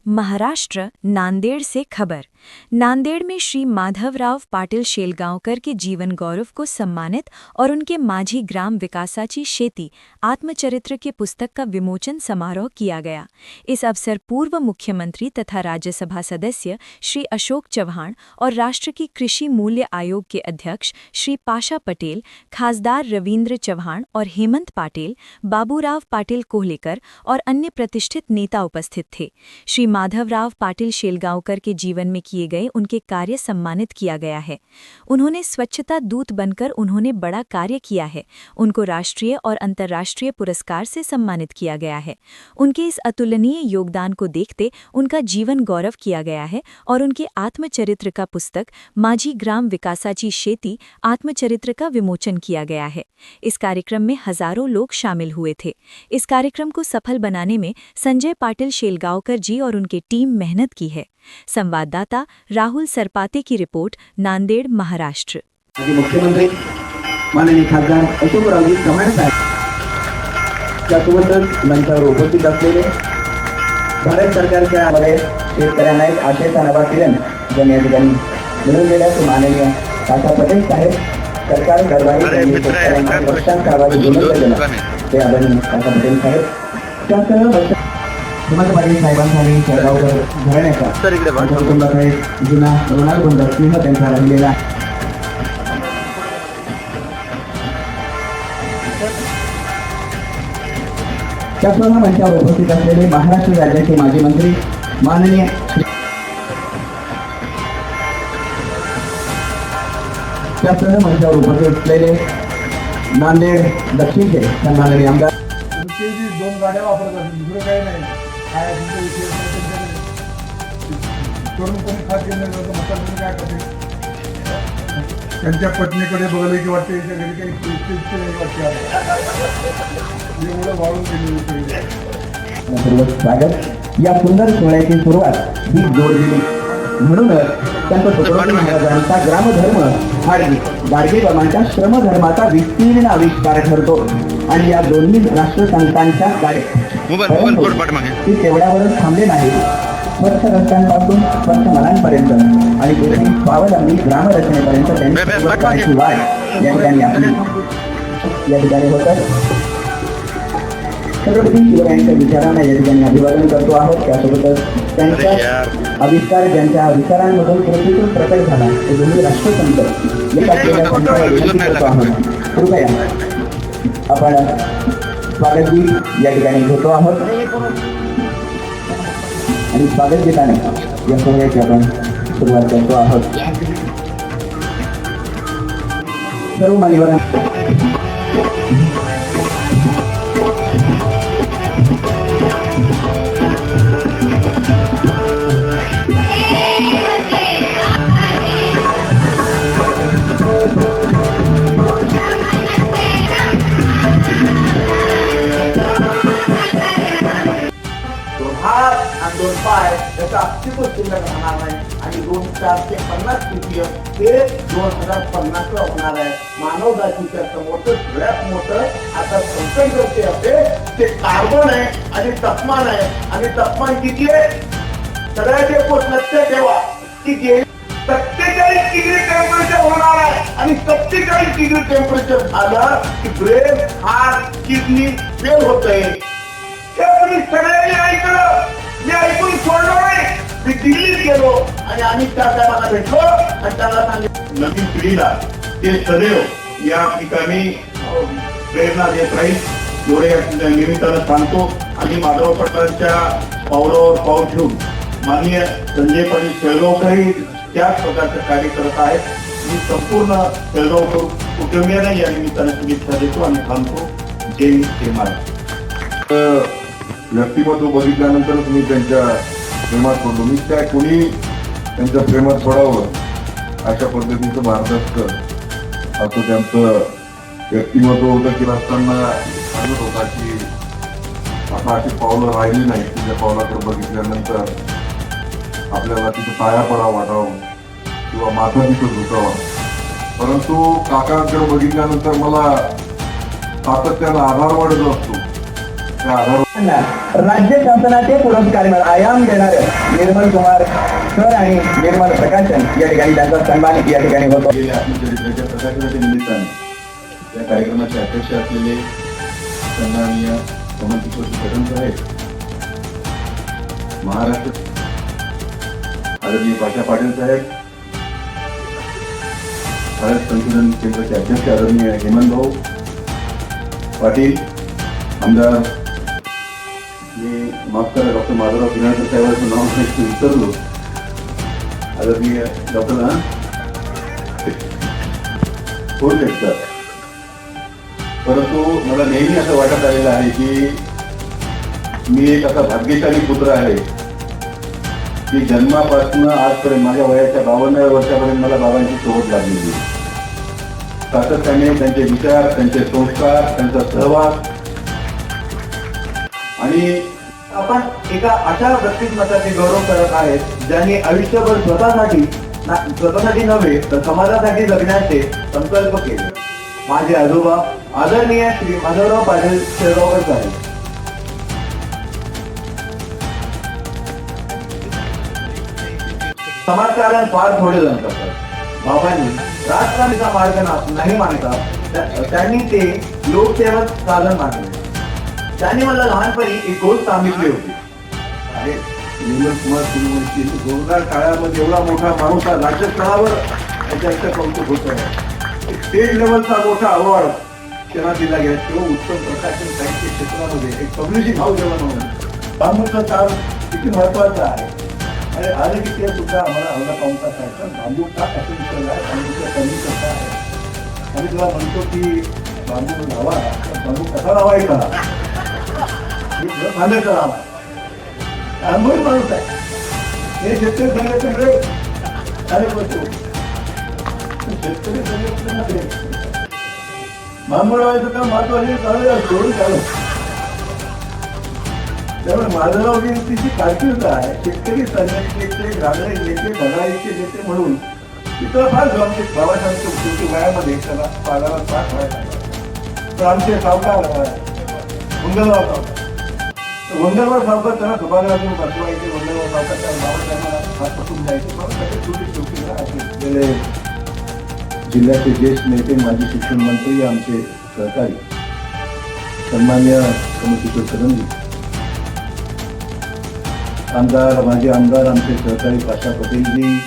महाराष्ट्र, नांदेड़ से खबर। नांदेड़ में श्री माधवराव पाटिल शेलगांवकर के जीवन गौरव को सम्मानित और उनके माझी ग्राम विकासाची शेती आत्मचरित्र के पुस्तक का विमोचन समारोह किया गया। इस अवसर पूर्व मुख्यमंत्री तथा राज्यसभा सदस्य श्री अशोक चव्हाण और राष्ट्र की कृषि मूल्य आयोग के अध्यक्ष श्री पाशा पटेल, खासदार रविंद्र चव्हाण और हेमंत पाटिल, बाबूराव पाटिल कोहलेकर और अन्य प्रतिष्ठित नेता उपस्थित थे। श्री माधवराव पाटिल शेलगांवकर के जीवन में किए गए उनके कार्य सम्मानित किया गया है। उन्होंने स्वच्छता दूत बनकर उन्होंने बड़ा कार्य किया है। उनको राष्ट्रीय और अंतर्राष्ट्रीय पुरस्कार से सम्मानित किया गया है। उनके इस अतुलनीय योगदान को देखते उनका जीवन गौरव किया गया है और उनके आत्मचरित्र का पुस्तक माझी ग्राम विकासाची शेती आत्मचरित्र का विमोचन किया गया है। इस कार्यक्रम में हजारों लोग शामिल हुए थे। इस कार्यक्रम को सफल बनाने में संजय पाटिल शेलगांवकर जी और उनकी टीम मेहनत की है। संवाददाता राहुल सरपाते की रिपोर्ट, नांदेड़, महाराष्ट्र। मुख्यमंत्री माननीय खासदार अशोकरावजी चव्हाण साहेब त्यासोबतच मंचावर उपस्थित असलेले भारत सरकारच्या मध्ये शेतकऱ्यांना एक आशेचा नवा किरण ज्यांनी या ठिकाणी मिळवून दिला माननीय पाशा पटेल साहेब सरकार दरबारी शेतकऱ्यांना रक्षण सहभागी बनवून दिलं ते आदरणीय पाशा पटेल साहेब त्यासह हेमंत पाटील साहेबांसाठी शेळगावकर घराण्याचा कुटुंबाचा एक जुना ऋणानुबंध स्नेह त्यांचा राहिलेला आहे। त्यासह मंचावर उपस्थित असलेले महाराष्ट्र राज्याचे माजी मंत्री माननीय त्यासह मंचावर उपस्थित असलेले नांदेड दक्षिणचे सन्माननीय आमदार दोन गाड्या वापरतात, दुसरं काही नाही। काय करून कोणी खात काय करते त्यांच्या पत्नीकडे बघायला की वाटते याच्या घरी काही परिस्थिती वाटते एवढं वाळून गेलेलं स्वागत या सुंदर सोहळ्याची सुरुवात ही जोडलेली म्हणूनच त्यांचा छत्रपती महाराजांचा ग्रामधर्म हा गाडगेबाबांच्या श्रमधर्माचा विस्तीर्ण आविष्कार ठरतो आणि या दोन्ही राष्ट्रसंतांच्या कार्य तेवढ्यावरच थांबले नाही। स्वच्छ रस्त्यांपासून स्वच्छ मनांपर्यंत आणि देशाची स्वावलंबी ग्रामरचनेपर्यंत त्यांची वाढ या ठिकाणी होतात। छत्रपती शिवरायांच्या विचारांना या ठिकाणी अभिवादन करतो आहोत। त्यासोबतच त्यांच्या आविष्कार ज्यांच्या विचारांमधून कृतीतून प्रकट झाला ते दोन्ही राष्ट्रसंत कृपया आपण स्वागत गीत या ठिकाणी घेतो आहोत आणि स्वागत गीताने या सोहळ्याची आपण सुरुवात करतो आहोत। सर्व मान्यवरांना दोन पाय याचा अस्तित्व शिल्लक राहणार नाही आणि 2450 ppm हे 2050 ला होणार आहे। मानव जातीच्या समोरचं सगळ्यात मोठं आता संकट करते असे ते कार्बन आहे आणि तापमान आहे आणि तापमान किती आहे सगळ्यात एक गोष्ट लक्षात ठेवा की 47 डिग्री टेम्परेचर होणार आहे आणि 47 डिग्री टेम्परेचर झालं की ब्रेन, हार्ट, किडनी फेल होतंय। हे तुम्ही सगळ्यांनी ऐकलं, मी ऐकून सोडलो नाही। मी दिल्लीत गेलो आणि आम्ही त्या साहेबांना भेटलो आणि त्यांना सांगितलं नवीन पिढीला ते सदैव या ठिकाणी प्रेरणा देत राहील एवढे या निमित्तानं सांगतो। आणि माधव पटलांच्या पावलावर पाऊल ठेवून माननीय संजय पाटील शेळगावकरही त्याच प्रकारचं कार्य करत आहेत। मी संपूर्ण शेळगावकर कुटुंबियांना या निमित्तानं शुभेच्छा देतो आणि सांगतो जय हिंद जय महाराष्ट्र। व्यक्तिमत्व बघितल्यानंतर तुम्ही त्यांच्या प्रेमात पडलो। मी काय कोणी त्यांच्या प्रेमात पडावं अशा पद्धतीचं मार्गदर्शक असं त्यांचं व्यक्तिमत्व होतं की असताना सांगत होता की आता अशी पावलं राहिली नाही की त्या पावलाकडे बघितल्यानंतर आपल्याला तिथं पाया पडावं वाटावं किंवा माथा तिथं झुकावा। परंतु काकांकडे बघितल्यानंतर मला सातत्यानं आधार वाढत असतो। त्या आधार राज्य शासनाचे पुरस्कार आयाम देणारे निर्मल कुमार सर आणि निर्मल प्रकाशन या ठिकाणी त्यांचा सन्मान या ठिकाणी होतो. गेल्या आत्मचरित्राच्या प्रकाशनाच्या निमित्ताने या कार्यक्रमाचे अध्यक्ष असलेले सन्माननीय कमल किशोर कदम साहेब, महाराष्ट्र आदरणीय पाशा पाटील साहेब, भारत संशोधन केंद्राचे अध्यक्ष आदरणीय हेमंत भाऊ पाटील, आमदार मी माफ करा डॉक्टर माधवराव किनाळकर साहेबांचं नाव विसरलो, आदरणीय डॉक्टर होऊ शकतात. परंतु मला नेहमी असं वाटत आलेलं आहे की मी एक असा भाग्यशाली पुत्र आहे की जन्मापासून आजपर्यंत माझ्या वयाच्या 52व्या वर्षापर्यंत मला बाबांची सोबत लागलेली. सातत्याने त्यांचे विचार, त्यांचे संस्कार, त्यांचा सहवास आणि आपण एका अशा व्यक्तिमत्वाचे गौरव करत आहेत ज्यांनी आयुष्यभर स्वतःसाठी नव्हे तर समाजासाठी जगण्याचे संकल्प केले. माझे आजोबा आदरणीय श्री माधवराव पाटील शेळगावकर साहेब. समाजकारण फार थोडे जण करतात. बाबांनी राजकारणाचा मार्ग नाही मानता त्यांनी ते लोकसेवक साधन मानले. त्यांनी मला लहानपणी एक गोष्ट सांगितली होती. निर्मल कुमार सूर्यवंशी जोरदार काळामध्ये एवढा मोठा माणूस आहे, राज्यस्तरावर त्यांचं कौतुक होत आहे. स्टेट लेवलचा मोठा अवॉर्ड त्यांना दिला गेला किंवा उत्तम प्रकाशन साहित्य क्षेत्रामध्ये एक पब्लिशिंग हाऊस जेव्हा म्हणून बांबूचं काम किती महत्वाचं आहे. आणि आज किती सुद्धा आम्हाला हल्ला पाहता साहेब बांबू का असं विषय आहे, बांबूचा कमी कसा आहे. आणि तुला म्हणतो की बांबू लावा, बांबू कसा लावायचा सांगायचं लावा. अनुभवी माणूस आहे हे. शेतकरी संघटनेकडे अरे बसतो शेतकरी संघटनेमध्ये बांबू लावायचं काम महत्वाचे चालू सोडून चालू. त्यामुळे माधवरावजींची कारकीर्द आहे शेतकरी संघटनेचे ग्रामीण नेते, ढगाळीचे नेते म्हणून तिथं फार जबाबदारी. बाबासाहेबांच्या शेवटी वयामध्ये त्याला पागाला पाठ व्हायला तर आमचे सावकार मंगलराव सावकार, वंदरवार सावकार त्यांना सभागृहातून बसवायचे. वंदरवार सावकार त्या बाबासाहेबांना हात पकडून जायचे. गेले जिल्ह्याचे ज्येष्ठ नेते, माजी शिक्षण मंत्री, आमचे सहकारी सन्मान्य कमल किशोर कदमजी, आमदार, माजी आमदार आमचे सहकारी पाशा पटेलजी,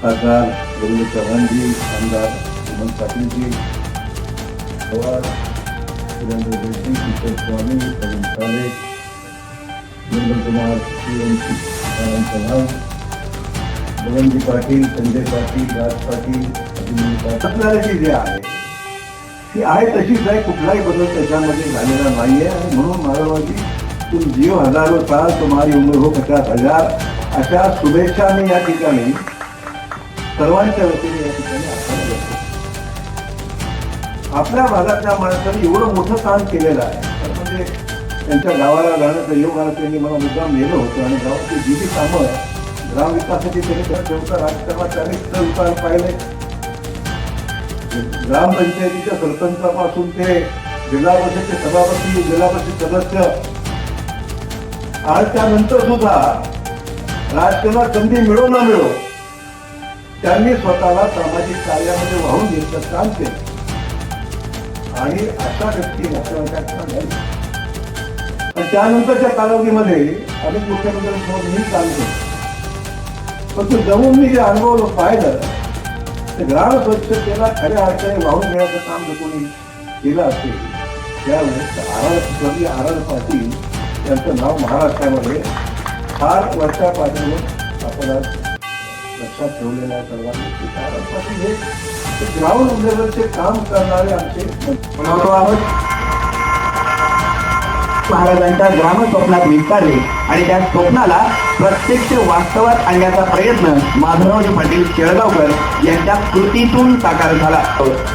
खासदार रवींद्र चव्हाणजी, आमदार हेमंत पाटीलजी, पवार, सुरेंद्र रेड्डी, किशोर स्वामी, प्रवीण साले, निर्मल कुमार सूर्यवंशी, आनंद चव्हाण, बलवंतजी पाटील, संजय पाटील, राज पाटील, अभिमन्यू पाटील. आपल्याला जे आहे ती आहे तशीच आहे. कुठलाही बदल त्याच्यामध्ये झालेला नाहीये. आणि म्हणून माधवरावजी तुम जीव हजारो साल तुम्हारी उम्र हो 50,000 अशा शुभेच्छा मी या ठिकाणी सर्वांच्या वतीने या ठिकाणी आपल्याला देतो. आपल्या भागातल्या माणसाने एवढं मोठं काम केलेलं आहे. तर म्हणजे त्यांच्या गावाला जाण्याचं योग आला. त्यांनी मला मुद्दाम नेलं होतं आणि गावाची जी जी कामं ग्रामविकासाची त्यांनी ठेवता राजकारणात त्यांनी चढ-उतार पाहिले. ग्रामपंचायतीच्या सरपंचापासून ते जिल्हा परिषदेचे सभापती, जिल्हा परिषद सदस्य आणि त्यानंतर सुद्धा राजकारणात संधी मिळो न मिळो त्यांनी स्वतःला सामाजिक कार्यामध्ये वाहून घेतलं काम केलं. आणि अशा व्यक्ती झाली. आणि त्यानंतरच्या कालावधीमध्ये अनेक मुख्यमंत्र्यांसोबत मी काम केलं. पण ते जमून मी जे अनुभवलं पाहिलं ते ग्राम स्वच्छतेला खऱ्या अर्थाने वाहून घेण्याचं काम जर कोणी केलं असेल त्यावेळेस आर पाटील यांचं नाव महाराष्ट्रामध्ये फार वर्षा पातळीवर आपण आज लक्षात ठेवलेलं आहे सर्वांनी. आर पाटील हे ग्राउंड लेवलचे काम करणारे आमचे आहोत. महाराजांच्या ग्रामस्वप्नात विस्तारले आणि त्या स्वप्नाला प्रत्यक्ष वास्तवात आणण्याचा प्रयत्न माधवराव पाटील शेळगावकर यांच्या कृतीतून साकार झाला.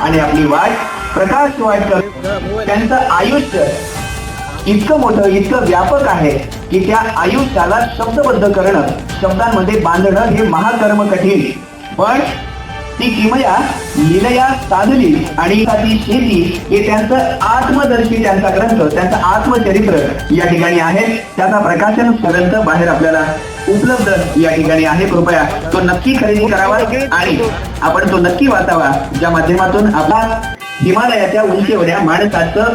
आणि आपली वाट प्रकाश वाटकर त्यांचं आयुष्य इतकं मोठं, इतकं व्यापक आहे की त्या आयुष्याला शब्दबद्ध करणं, शब्दांमध्ये बांधणं हे महाकर्म कठीण. पण ती किमया लीलया साधली आणि ती शेती हे त्यांचं आत्मदर्शी त्यांचा ग्रंथ, त्यांचं आत्मचरित्र या ठिकाणी आहे. त्याचा प्रकाशन ग्रंथ बाहेर आपल्याला उपलब्ध या ठिकाणी आहे. कृपया तो नक्की खरेदी करावा आणि आपण तो नक्की वाचावा, ज्या माध्यमातून आपला हिमालयाच्या उंचीवऱ्या माणसाचं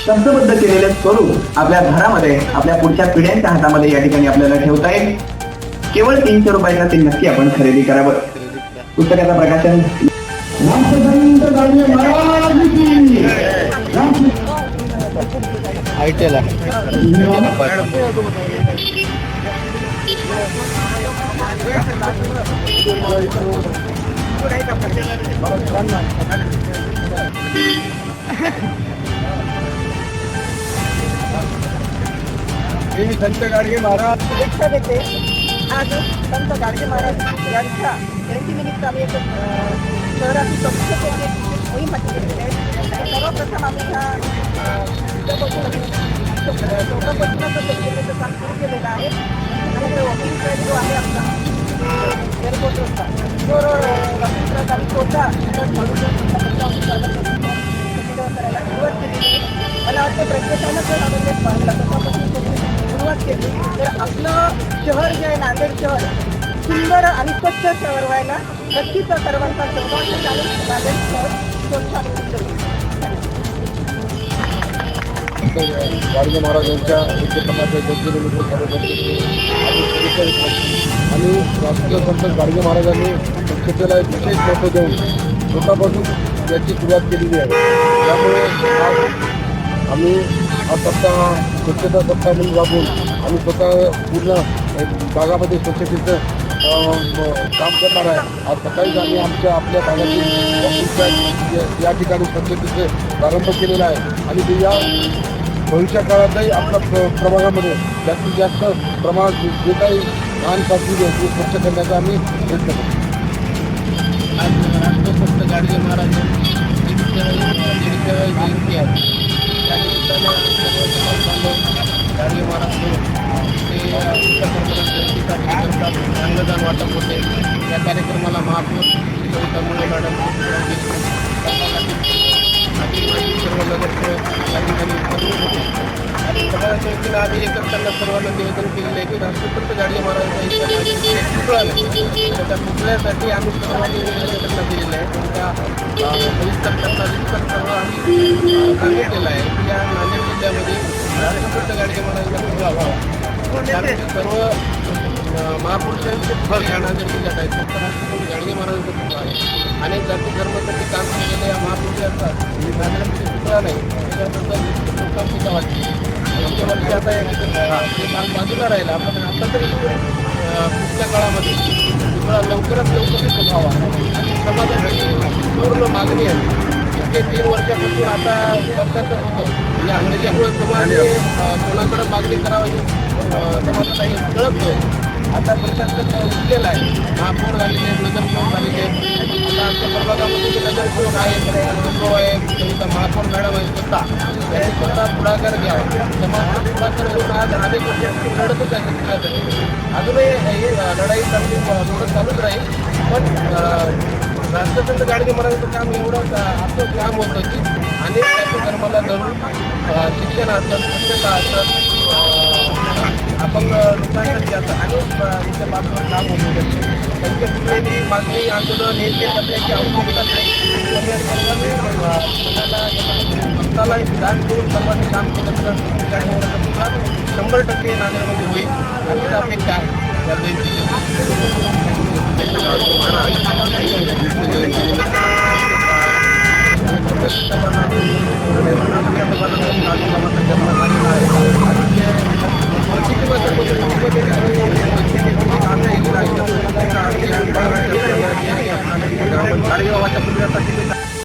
शब्दबद्ध केलेलं स्वरूप आपल्या घरामध्ये, आपल्या पुढच्या पिढ्यांच्या हातामध्ये या ठिकाणी आपल्याला ठेवता येईल. केवळ 300 रुपयाला ते नक्की आपण खरेदी करावं. पुस्तकाचं प्रकाशन संत गाडगे महाराज परीक्षा देते. आज संत गाडगे महाराज यांच्या जयंतीनिमित्त आम्ही एक शहरातील स्वच्छतेची मोहीम हाती घेतलेली आहे. सर्वप्रथम आम्ही ह्या चौकापासूनच स्वच्छतेचं काम सुरू केलेलं आहे. आणि वॉकिंग ट्रॅक जो आहे आपला एअरपोर्ट रस्ता, तो वॉकिंग ट्रॅक आम्ही स्वतः करायला सुरुवात केलेली आहे. मला वाटतं प्रत्येकानं जर अवेअरनेस पाहिला तसापासून सुरुवात केली तर आपलं शहर जे आहे नांदेड शहर सुंदर आणि स्वच्छ शहर व्हायला नक्कीच सर्वांचा सहभाग झाला. नांदेड शहर स्वच्छ आणि सुंदर होईल. गाडगे महाराजांच्या कार्यकर्ते आणि राष्ट्रीय संत गाडगे महाराजांनी स्वच्छतेला एक विशेष महत्त्व देऊन स्वतःपासून याची सुरुवात केलेली आहे. त्यामुळे आज आम्ही हा सप्ताह स्वच्छता सप्ताह म्हणून राबवून आम्ही स्वतः पूर्ण भागामध्ये स्वच्छतेचं काम करणार आहे. आज सकाळीच आम्ही आपल्या भागातील या ठिकाणी स्वच्छतेचे प्रारंभ केलेला आहे आणि या भविष्य काळातही आपल्या प्रभागामध्ये जास्तीत जास्त प्रमाणात जे काही लहान साथी ते स्वच्छ करण्याचा आम्ही प्रयत्न करतो. आज राष्ट्रसंत गाडगे महाराज जयंती आहे. त्या निमित्तानं गाडगे महाराज ते जयंतीसाठी करतात. अन्नदान वाटप होते. या कार्यक्रमाला महापौर सविता मुळे मॅडम, सर्व नगरसेवक या ठिकाणी उपस्थित होते. आणि सगळ्यांच्या वतीनं आम्ही हे करताना सर्वांना निवेदन केलेलं आहे की राष्ट्रसंत गाडगे महाराजांचा इथं पुतळा नाही, तर त्या पुतळ्यासाठी आम्ही सर्वांनी निवेदन दिलेलं आहे. त्या सविस्तर करता सर्व आम्ही सांगितलेलं आहे की या नांदेड जिल्ह्यामध्ये राष्ट्रसंत गाडगे महाराजांचा पुतळा व्हावा. सर्व महापुरुषांचे फळ या नांदेड जिल्ह्यात आहेत. फक्त राष्ट्रसंत गाडगे महाराजांचा पुतळा आहे. अनेक जाती धर्मासाठी काम केलेल्या या महापुरुषांचा नांदेडमध्ये पुतळा नाही, त्याच्याबद्दल लोकांची वाटते. आमच्या वर्षी आता ते काम बाजूला राहिलं. आपण आता तरी पुढच्या काळामध्ये पुतळा लवकरात लवकर व्हावा आणि समाजासाठी पूर्ण मागणी आहे. इतके 3 वर्षापासून आता सरकारचं होतं या अंग्रेजामुळे समाजाने कोणाकडे मागणी करावी समाजाला हे कळत नाही. आता प्रशासन उठलेलं आहे. महापौर झालेले आहेत, नगरसेवक झालेले आहेत. आता आमच्या प्रभागामध्ये जे नगरसेवक आहेत, त्यांचा महापौर मॅडम आहे स्वतः, त्यांनी स्वतः पुढाकार घ्यावा. समाजाचा पुढाकार घेऊन आज अनेक वर्षांची लढतच आहे. अजूनही ही लढाई चांगली थोडं चालूच राहील. पण राष्ट्रसंत गाडगे महाराजांचं काम एवढं आपलं काम होतं की अनेक जाती धर्माला धरून शिक्षण असतात, स्वच्छता असतात, अपंग लोकांसाठी असं अनेक इथे बाजूला काम होतं. त्यांच्या कुठलेही मागणी आंदोलन हे ते करण्याची आवश्यकता नाही. स्वतःला दान करून सर्वांनी काम केलं तर 100% नांदेडमध्ये होईल अशी अपेक्षा आहे. त्या